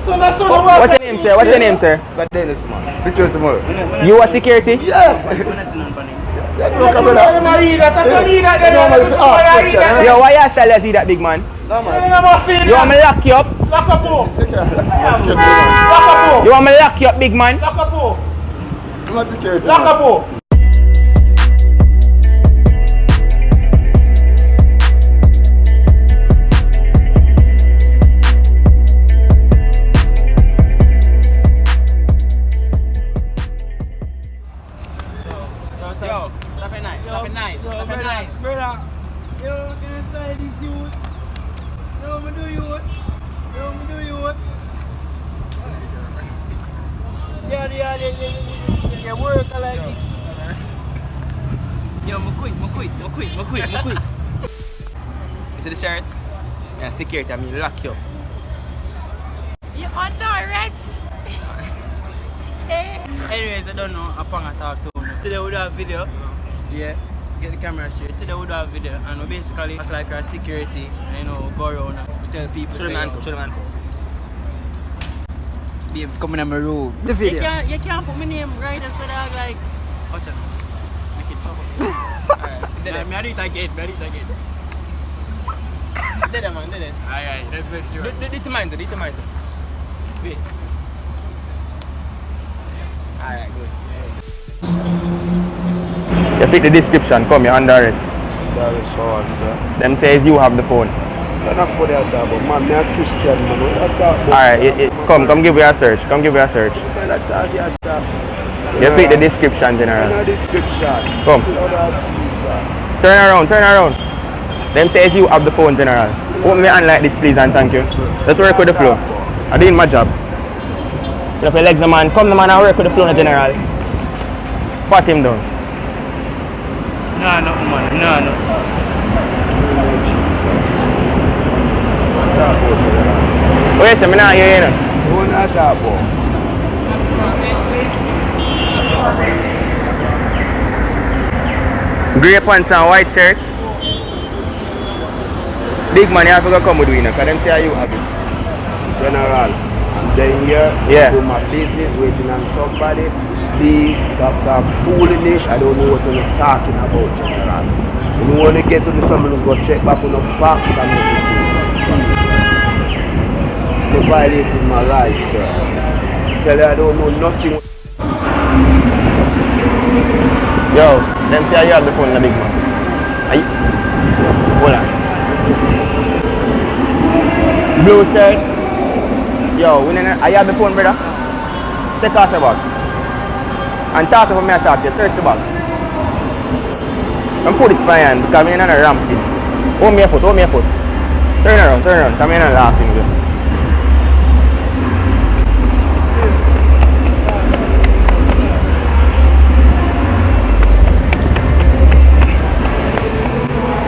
What's your name, sir? What's your name, sir? Dennis, man. Security, man. You are security? Yeah. Yo, why you style as that big man? No, man. You want me to lock you up? Lock up, oh. You want me to lock you up, big man? Lock up, oh. I'm a security. Lock up, oh. Yo, stop it nice, stop it nice, stop it nice. Brother, yo, can I style this youth? Yo, me do youth. Yo, me do youth. Yeah, work like this. Yo, me quit. You see the shirt? Yeah, security, I mean lock you up. You under arrest. Anyways, I don't know, Apang I talk to me. Today we do a video. Yeah, get the camera straight. Today we do a video and we basically act like our security and you know, go around and tell people. Show the man. Babes coming on my road. The video. You can't put my name right and say that like watch it. Make it pop up. Alright. I do it again. Did it, man, did it. Alright, let's make sure. Determined. Wait. Alright, good. You fit the description, come, you're under arrest. That is all, sir. Them says you have the phone. I'm not for that, but man, I'm a Christian, man. Alright, come give me a search. You fit the description, General. Come. Turn around. Them says you have the phone, General. Open me hand like this, please, and thank you. Let's work with the flow. I'm doing my job. Put up your legs, the man. Come, the man, and work with the flow, General. Pat him down. No, man. No. Oh, yes, I'm not here, you know. Who not that, boy? Grey pants and white shirt. Big man, you have to go come with me, because them say you have it. General, I'm down here. Yeah. Do my business, waiting on somebody. Please stop foolishness. I don't know what you're talking about, General. When you want to get to the someone who go check back on the facts and everything. You're violating my rights, sir. Tell you I don't know nothing. Yo, them say you have the phone, the big man. Are you? Hold on. Blue shirt. Yo, I have the phone, brother. Take off the box. And talk to me, I talk to you. Search the box. And put this by hand because I'm in a ramp. Hold me a foot. Turn around. Come in and laughing.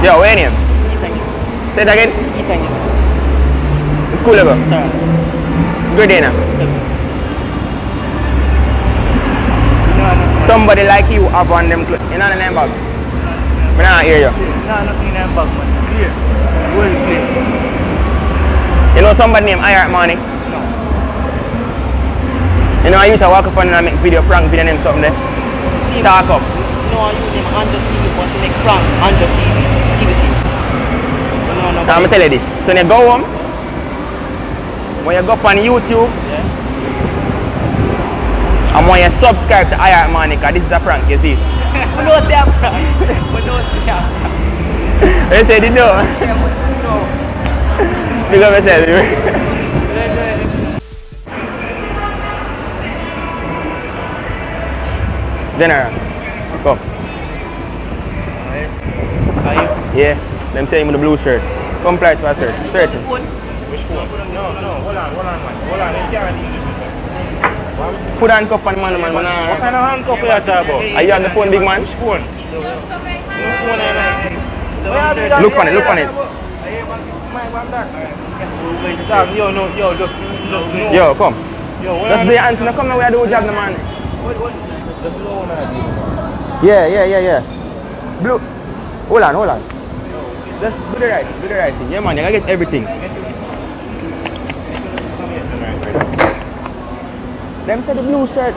Yo, where name? Say it again. The school level? Good day now. Somebody like you have on them clothes. You know the name bag? I don't hear you. No, nothing in that bag, man. Here. Well played. You know somebody named Iheart, Manii? No. You know I used to walk up and make video, prank video name something there? Talk up. No, I use him under TV, but to make prank under TV. Give it to him. I'm going to tell you this. So when you go home, when you go up on YouTube, and when you subscribe to Iheart, Manii, because this is a prank, you see. But don't say a prank. You say they know. Big up yourself. General, come. Are you? Yeah, them say him with the blue shirt. Comply to a search. Search him. Which phone? No, hold on, man. Hold on, you can't do this. Put handcuff on man. What kind of handcuff are you talking about? Are you on the phone, big man? Which phone? Look on it. Yo, come. Just the answer. Come now, we are doing job, man. Yeah. Blue. Hold on. Just do the right thing. Yeah, man, you gotta get everything. Them said the blue shirt.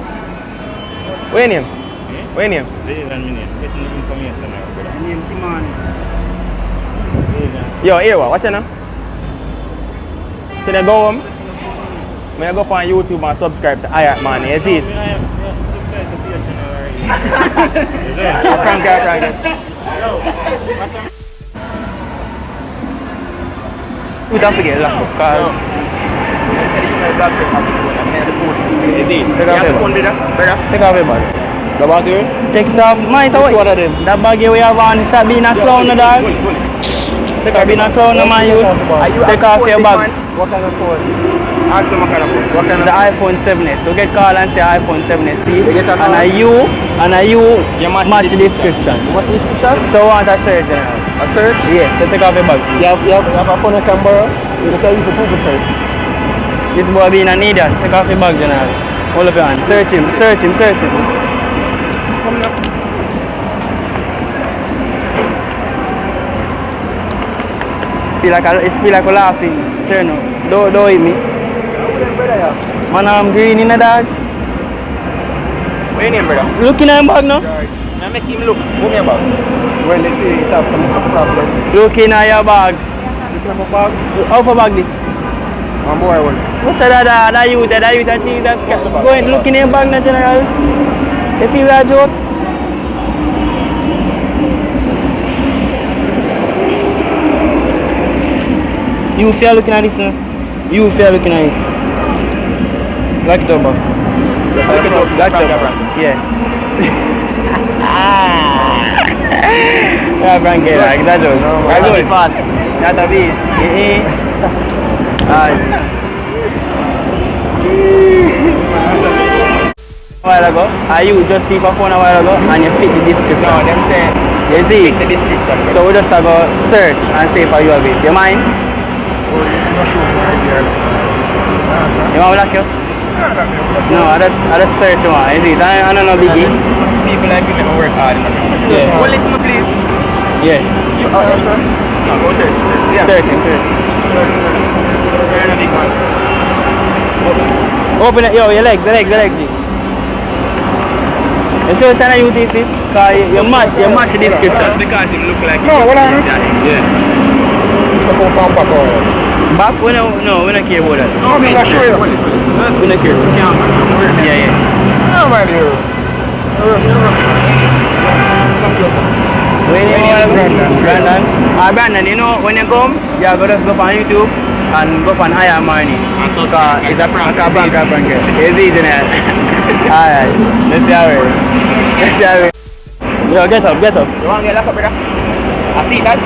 What's your name? What's your name? Zayden and Manii. Getting the information now, brother. My name is Manii. Zayden. Yo, here, watch it now. So they go home. I go up on YouTube and subscribe to Iheart, man. You see it? I am subscribed to your channel already. Is it? Frank it. We don't forget lock up because you see it? Take off your phone, brother. Take off your bag. The bag here? Take it off. Mind away. Which one of them? That bag we have on, stop being a clown, dog. Stop being a clown, man. You take off your bag. What kind of phone? Ask them what kind of phone. What kind of The iPhone 7s. So get call and say iPhone 7s, please. They get a call? And you match the description. What description? So want a search, general. A search? Yes, so take off your bag. You have a phone you can borrow? You can use the Google search. This boy being an idiot. Take off your bag, general. Hold up your hand. Search him. Come now. Feel like a laughing. Turn up. Don't hit me. Man, I'm green in the dog. What's your name, brother? Looking at him bag now. Now make him look. Move your bag. When they see it have some problem. Looking at your bag. You have a bag? How for bag this? One boy one. What's that youth that thing that going looking in your bag now, general? You feel that joke? You feel looking at this now? You feel looking at it? Lock it up, bro. Lock it up. Yeah. Yeah, Frank, like that joke. I go fast. That's a bit. A while ago, you just keep a phone a while ago and you fit the description. No, them say You see? fit the description. So we just go search and see if you have it. You mind? You want me to lock you? No, I just search you want. You see, I don't know biggie. People like you never work hard enough. Yeah. Well, listen, please. Yeah. You no, go search. Yeah. Search. You're in a big one. Open it, yo, your legs, G. You sure it's an UTC? Because you match the description. Just because him look like No, what I yeah. Mr. Compound back or Back? We don't care about that. No, I'm not sure. We don't care. Yeah. No, my dear. When you Brandon. Brandon, you know, when you come, you go just go on YouTube and go on Iheart Manii. Because it's a prank. It's easy now. Alright, let's see how it is. Yo, get up. You want to get locked up, brother? I see that.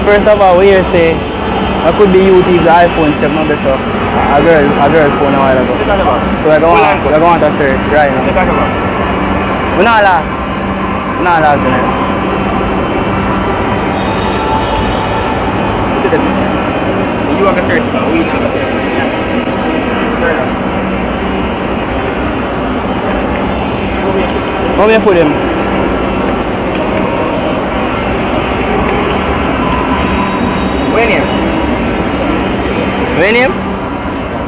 First of all, we here say, I could be YouTube the iPhone 7 number so a girl phone a while ago. So we're going to search right now. We're not allowed tonight. You want to search, but we not going to search. How many for them? Where name? Your name?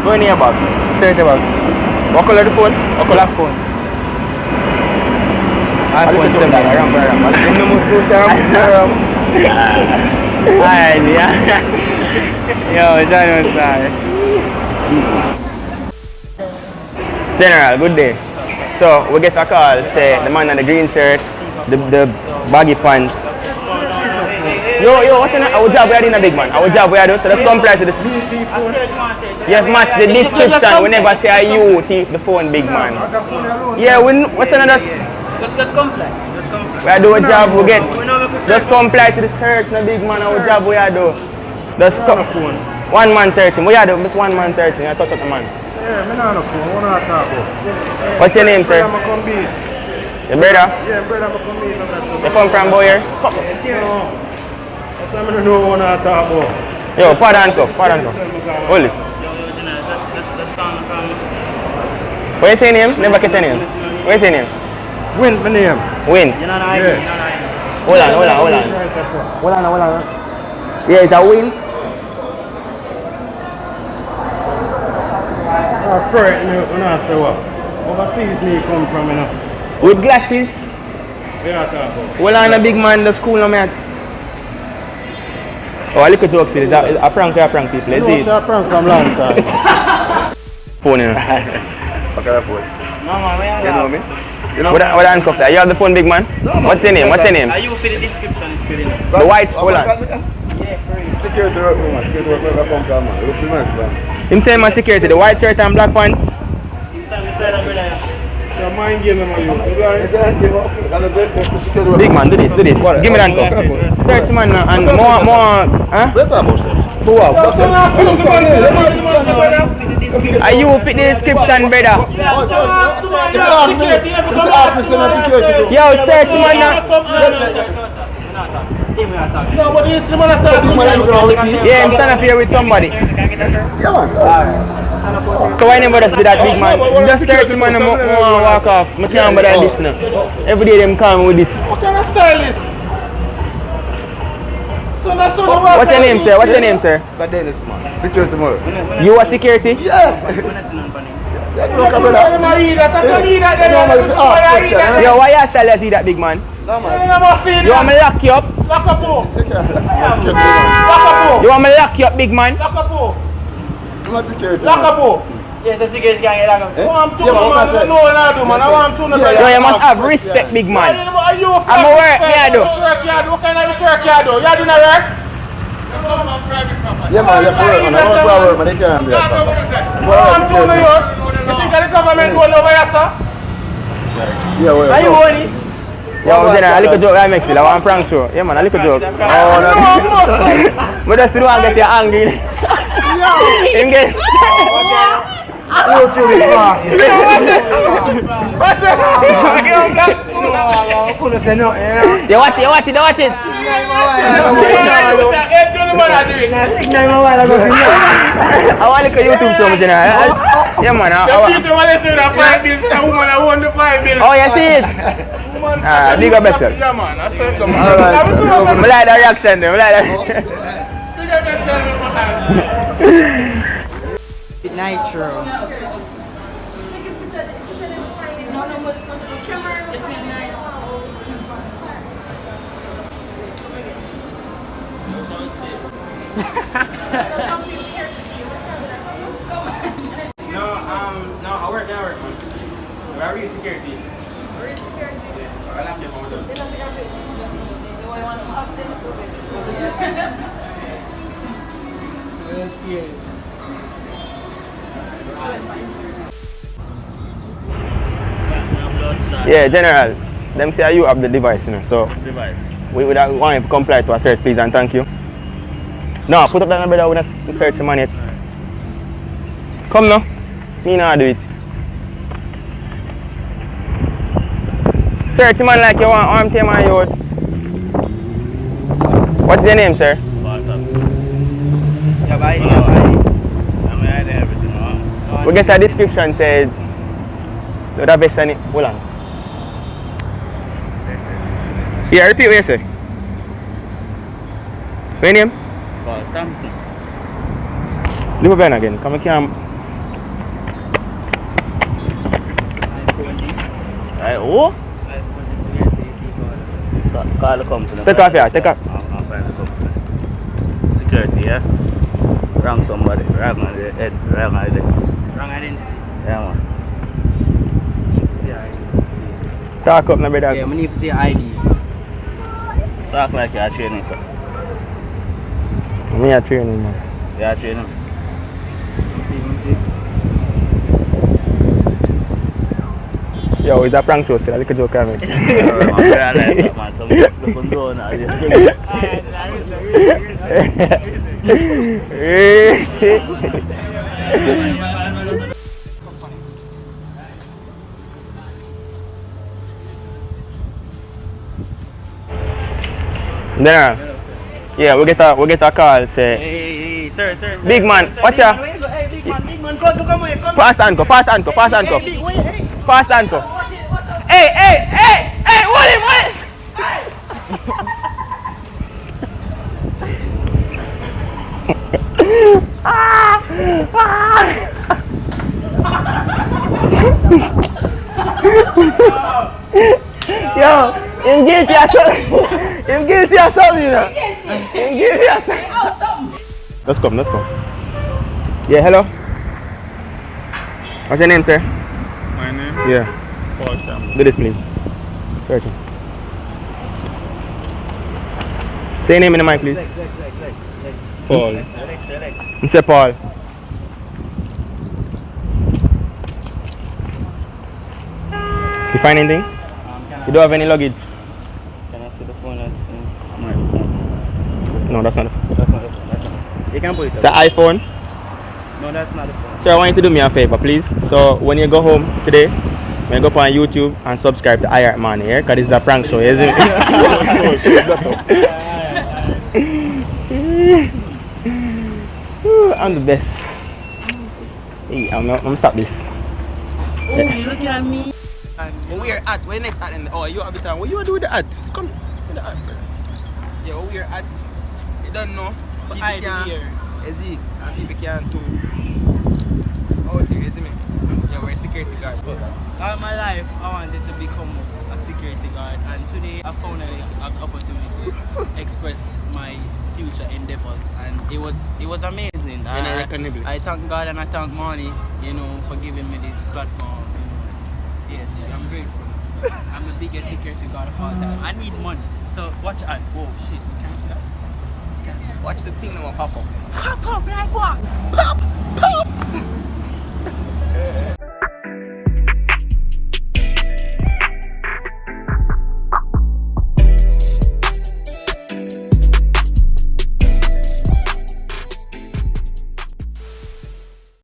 Go in your bag. Search the bag. What color the phone? Black phone. iPhone 7. Alright, yeah. Yo, John was sorry. General, good day. So we get a call, say the man in the green shirt, the baggy pants. Yo, what's our job we are doing a big man? Our job we are doing, so let's comply to this. You have match the description, we never say you take the phone big man. Yeah, what's another? Let's comply. We are doing a job we get. Just comply to the search, no big man, our job we are doing. Just one man searching, we are doing just one man searching, I touch up the man. Yeah, I'm not a phone. What are you talking about? What's your name, sir? I'm come beat. Your brother? Yeah, brother, I'm come beat. You come from Boyer? That's what I know what I'm talking about. Yo, pardon cuff. Hold this. What is your name? Never catch your name. What is your name? Win, my name. Win. You're not Yeah. Hold on. Yeah, it's a win. I'm afraid when I say what? Overseas me come from, you know. With glasses. We are talking about. Well, I'm a big man in the school now, man. Oh, a little joke, it's a prank people. Let's see It's a prank from long time. phone, you know. Okay, that phone. Mama, where You know me? You know What handcuffs there? You have the phone, big man? What's your name? What's your name? Are you for the description? It's good enough. The white, hold on. Security work, man. Security work, where I come from, man. Look for man, man. Him say my security, the white shirt and black pants. Your mind game, man, you. Big man, do this. Give me the handcuff. Search man and more, huh? Are you fit the description, brother? Yo, search man now. No, but this man talking. Yeah, I'm standing up here with somebody. So why never just do that, big man? Just search man and walk off. I can't bother this now. Every day them come with this. What kind of style is? So that's so What's your name, sir? What's your name, sir? Dennis, man. Security, man. You are security? Yo, why you style you see that, big man? You want me lock you up? You want me lock you up, big man? Yes, the security gang is like Yo, you must have respect, big man. I'm a work, me I do. What kind of work you do? You doing a work? Yeah, man, you're correct, man. I don't work, man. They can't be a papa. You think the government going over here, sir? Yeah, well, Are you honey? Yo, a little joke I make still. I want prank show. Yeah, man, a little joke. Oh, no. But just don't want to get you angry. Him get. you too big fast. Watch it! You watch it. I want to look at YouTube show, general. Yeah, man. Oh, you see it? Big up yourself. Yeah, man. I said, I like the reaction, though. Nitro. No, I work. Where are you security? I left you home. Yeah, General. Them say you have the device, you know. So we would want you to comply to a search, please, and thank you. No, put up that number that we don't search the man yet. Come now. Me not do it. Search man like you want arm team and youth. What's your name, sir? We get a description said the vest on it. Hold on. Yeah, repeat what you say. What's your name? Thompson. Leave a pen again. Come here. Oh? Call the company. Take off here, take off. I'm find the company. Security, yeah? Wrong somebody. Wrong on the head. Wrong identity. Wrong identity? Yeah, man. Talk up, my brother. Yeah, I need to see ID. Talk like you're training, sir. Me a training, man. You're training. Yo, it's a prank show still. A little joke, man. Then, yeah, we get a call. Say, Hey, sir. big man, watch out. Hey, big man, come here. Pass the handcuff. Pass the handcuff. Hey, what it? Yo, him guilty or something. Him guilty or something, you know. Him guilty or something. Let's come. Yeah, hello. What's your name, sir? My name? Yeah. Paul Campbell. Do this, please. Searching. Say your name in the mic, please. Paul. Mr. Paul. You find anything? You don't have any luggage? Can I see the phone that's in my phone? No, that's not. That's not the phone. You can put it It's an iPhone. No, that's not the phone. So I want you to do me a favor, please. So when you go home today, when you go on YouTube and subscribe to Iheart Manii, yeah? Because this is a prank show, isn't it? I'm the best. Hey, I'm gonna stop this. Oh, you looking at me? And where at? Where next at? Oh, you have the time. What you do with the at? Come with the at. Yeah, where at? You don't know. But I here. Is it? And people can too. Oh, here, isn't it? Yeah, we're a security guard. All my life, I wanted to become a security guard, and today I found an opportunity to express my future endeavors, and it was amazing. I thank God and I thank Manii, for giving me this platform. Yes, I'm grateful. I'm the biggest security guard of all time. I need money, so watch out. Oh shit, you can't see that? Watch the thing that will pop up. Pop up like what? Pop!